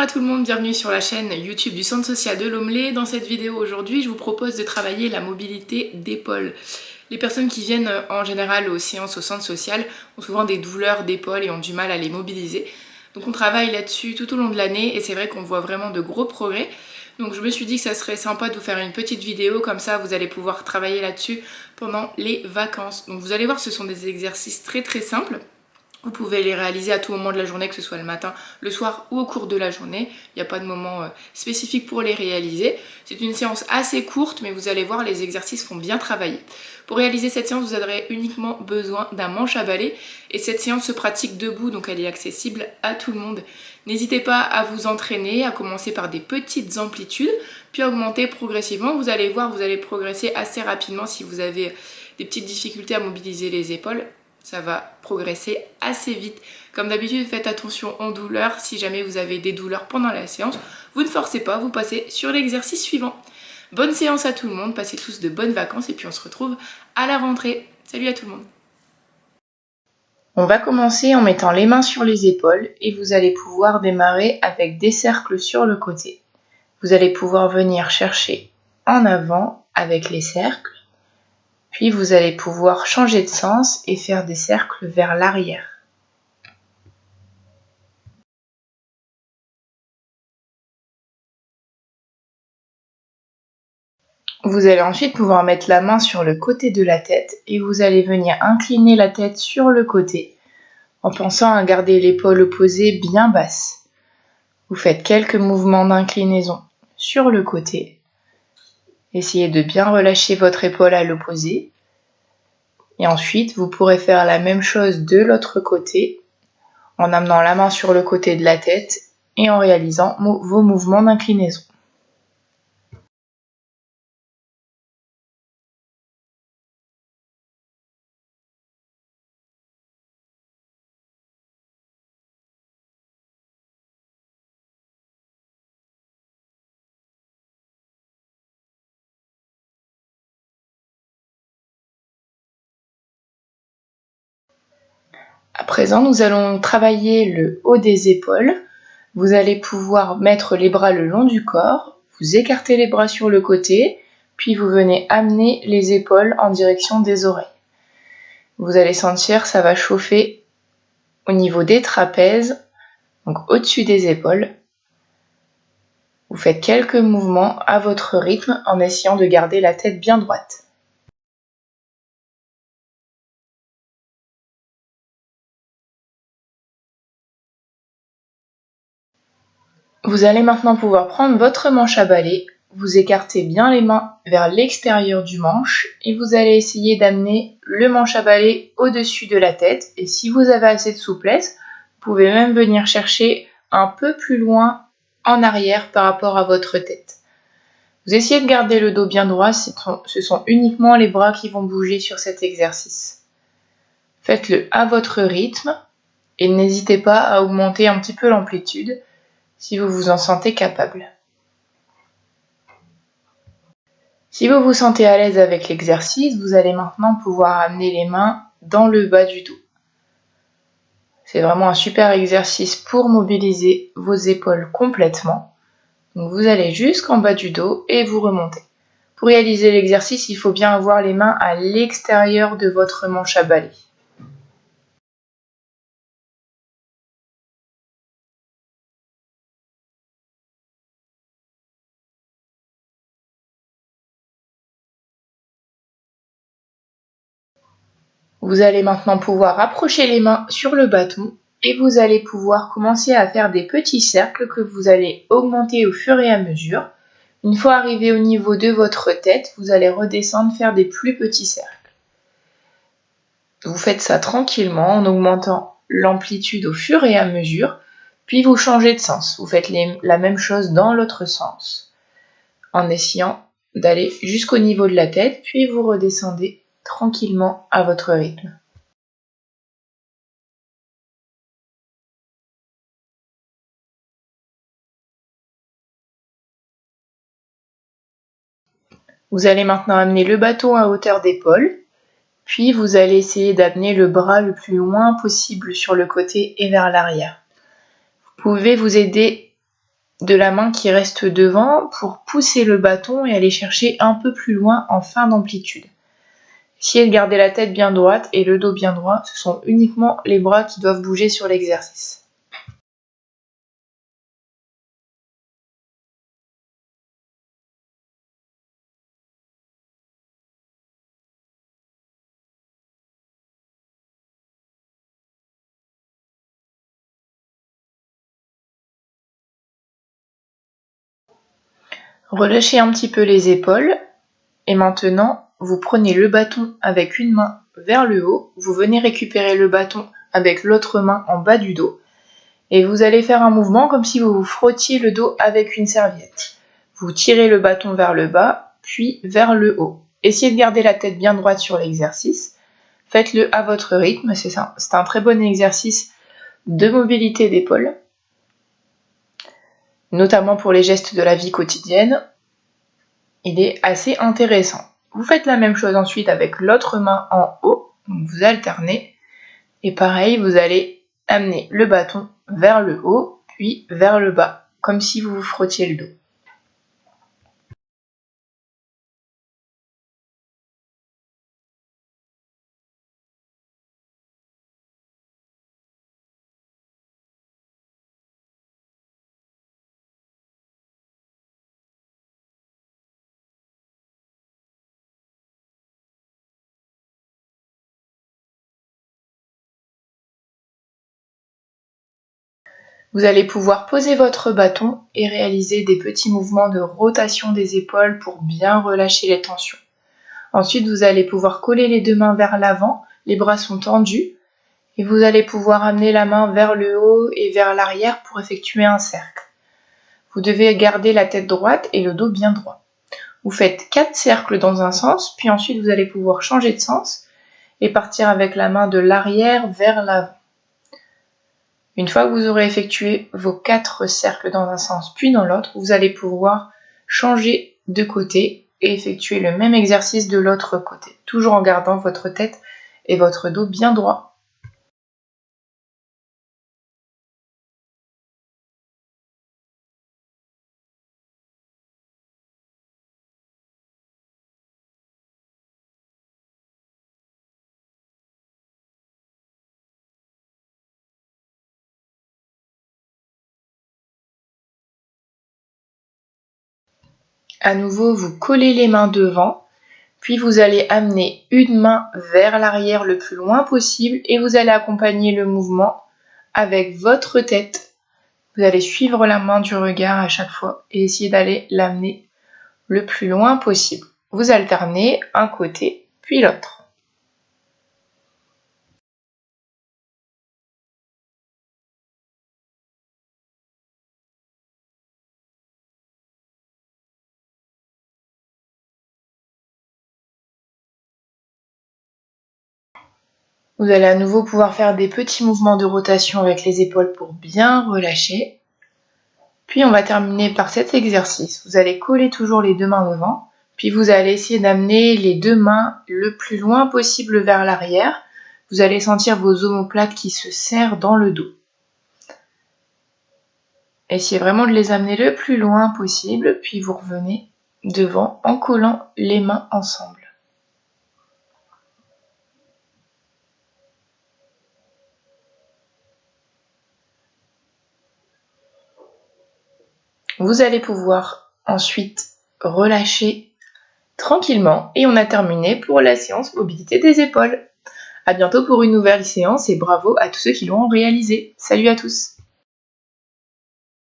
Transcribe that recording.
à tout le monde, bienvenue sur la chaîne YouTube du Centre Social de Lomelé. Dans cette vidéo aujourd'hui, je vous propose de travailler la mobilité d'épaule. Les personnes qui viennent en général aux séances au centre social ont souvent des douleurs d'épaule et ont du mal à les mobiliser. Donc on travaille là-dessus tout au long de l'année et c'est vrai qu'on voit vraiment de gros progrès. Donc je me suis dit que ça serait sympa de vous faire une petite vidéo, comme ça vous allez pouvoir travailler là-dessus pendant les vacances. Donc vous allez voir, ce sont des exercices très simples. Vous pouvez les réaliser à tout moment de la journée, que ce soit le matin, le soir ou au cours de la journée. Il n'y a pas de moment spécifique pour les réaliser. C'est une séance assez courte, mais vous allez voir, les exercices font bien travailler. Pour réaliser cette séance, vous aurez uniquement besoin d'un manche à balai. Et cette séance se pratique debout, donc elle est accessible à tout le monde. N'hésitez pas à vous entraîner, à commencer par des petites amplitudes, puis à augmenter progressivement. Vous allez voir, vous allez progresser assez rapidement si vous avez des petites difficultés à mobiliser les épaules. Ça va progresser assez vite. Comme d'habitude, faites attention aux douleurs. Si jamais vous avez des douleurs pendant la séance, vous ne forcez pas, vous passez sur l'exercice suivant. Bonne séance à tout le monde, passez tous de bonnes vacances et puis on se retrouve à la rentrée. Salut à tout le monde. On va commencer en mettant les mains sur les épaules et vous allez pouvoir démarrer avec des cercles sur le côté. Vous allez pouvoir venir chercher en avant avec les cercles. Puis vous allez pouvoir changer de sens et faire des cercles vers l'arrière. Vous allez ensuite pouvoir mettre la main sur le côté de la tête et vous allez venir incliner la tête sur le côté en pensant à garder l'épaule opposée bien basse. Vous faites quelques mouvements d'inclinaison sur le côté. Essayez de bien relâcher votre épaule à l'opposé. Et ensuite, vous pourrez faire la même chose de l'autre côté en amenant la main sur le côté de la tête et en réalisant vos mouvements d'inclinaison. À présent, nous allons travailler le haut des épaules. Vous allez pouvoir mettre les bras le long du corps, vous écartez les bras sur le côté, puis vous venez amener les épaules en direction des oreilles. Vous allez sentir, ça va chauffer au niveau des trapèzes, donc au-dessus des épaules. Vous faites quelques mouvements à votre rythme en essayant de garder la tête bien droite. Vous allez maintenant pouvoir prendre votre manche à balai, vous écartez bien les mains vers l'extérieur du manche et vous allez essayer d'amener le manche à balai au-dessus de la tête. Et si vous avez assez de souplesse, vous pouvez même venir chercher un peu plus loin en arrière par rapport à votre tête. Vous essayez de garder le dos bien droit, ce sont uniquement les bras qui vont bouger sur cet exercice. Faites-le à votre rythme et n'hésitez pas à augmenter un petit peu l'amplitude si vous vous en sentez capable. Si vous vous sentez à l'aise avec l'exercice, vous allez maintenant pouvoir amener les mains dans le bas du dos. C'est vraiment un super exercice pour mobiliser vos épaules complètement. Donc vous allez jusqu'en bas du dos et vous remontez. Pour réaliser l'exercice, il faut bien avoir les mains à l'extérieur de votre manche à balai. Vous allez maintenant pouvoir approcher les mains sur le bâton et vous allez pouvoir commencer à faire des petits cercles que vous allez augmenter au fur et à mesure. Une fois arrivé au niveau de votre tête, vous allez redescendre faire des plus petits cercles. Vous faites ça tranquillement en augmentant l'amplitude au fur et à mesure, puis vous changez de sens. Vous faites la même chose dans l'autre sens en essayant d'aller jusqu'au niveau de la tête, puis vous redescendez tranquillement à votre rythme. Vous allez maintenant amener le bâton à hauteur d'épaule, puis vous allez essayer d'amener le bras le plus loin possible sur le côté et vers l'arrière. Vous pouvez vous aider de la main qui reste devant pour pousser le bâton et aller chercher un peu plus loin en fin d'amplitude. Essayez de garder la tête bien droite et le dos bien droit, ce sont uniquement les bras qui doivent bouger sur l'exercice. Relâchez un petit peu les épaules et maintenant vous prenez le bâton avec une main vers le haut, vous venez récupérer le bâton avec l'autre main en bas du dos et vous allez faire un mouvement comme si vous vous frottiez le dos avec une serviette. Vous tirez le bâton vers le bas puis vers le haut. Essayez de garder la tête bien droite sur l'exercice. Faites-le à votre rythme, c'est un très bon exercice de mobilité d'épaule, notamment pour les gestes de la vie quotidienne. Il est assez intéressant. Vous faites la même chose ensuite avec l'autre main en haut, donc vous alternez, et pareil, vous allez amener le bâton vers le haut, puis vers le bas, comme si vous vous frottiez le dos. Vous allez pouvoir poser votre bâton et réaliser des petits mouvements de rotation des épaules pour bien relâcher les tensions. Ensuite, vous allez pouvoir coller les deux mains vers l'avant, les bras sont tendus, et vous allez pouvoir amener la main vers le haut et vers l'arrière pour effectuer un cercle. Vous devez garder la tête droite et le dos bien droit. Vous faites 4 cercles dans un sens, puis ensuite vous allez pouvoir changer de sens et partir avec la main de l'arrière vers l'avant. Une fois que vous aurez effectué vos 4 cercles dans un sens puis dans l'autre, vous allez pouvoir changer de côté et effectuer le même exercice de l'autre côté, toujours en gardant votre tête et votre dos bien droit. À nouveau, vous collez les mains devant, puis vous allez amener une main vers l'arrière le plus loin possible et vous allez accompagner le mouvement avec votre tête. Vous allez suivre la main du regard à chaque fois et essayer d'aller l'amener le plus loin possible. Vous alternez un côté puis l'autre. Vous allez à nouveau pouvoir faire des petits mouvements de rotation avec les épaules pour bien relâcher. Puis on va terminer par cet exercice. Vous allez coller toujours les deux mains devant, puis vous allez essayer d'amener les deux mains le plus loin possible vers l'arrière. Vous allez sentir vos omoplates qui se serrent dans le dos. Essayez vraiment de les amener le plus loin possible, puis vous revenez devant en collant les mains ensemble. Vous allez pouvoir ensuite relâcher tranquillement et on a terminé pour la séance mobilité des épaules. À bientôt pour une nouvelle séance et bravo à tous ceux qui l'ont réalisé. Salut à tous!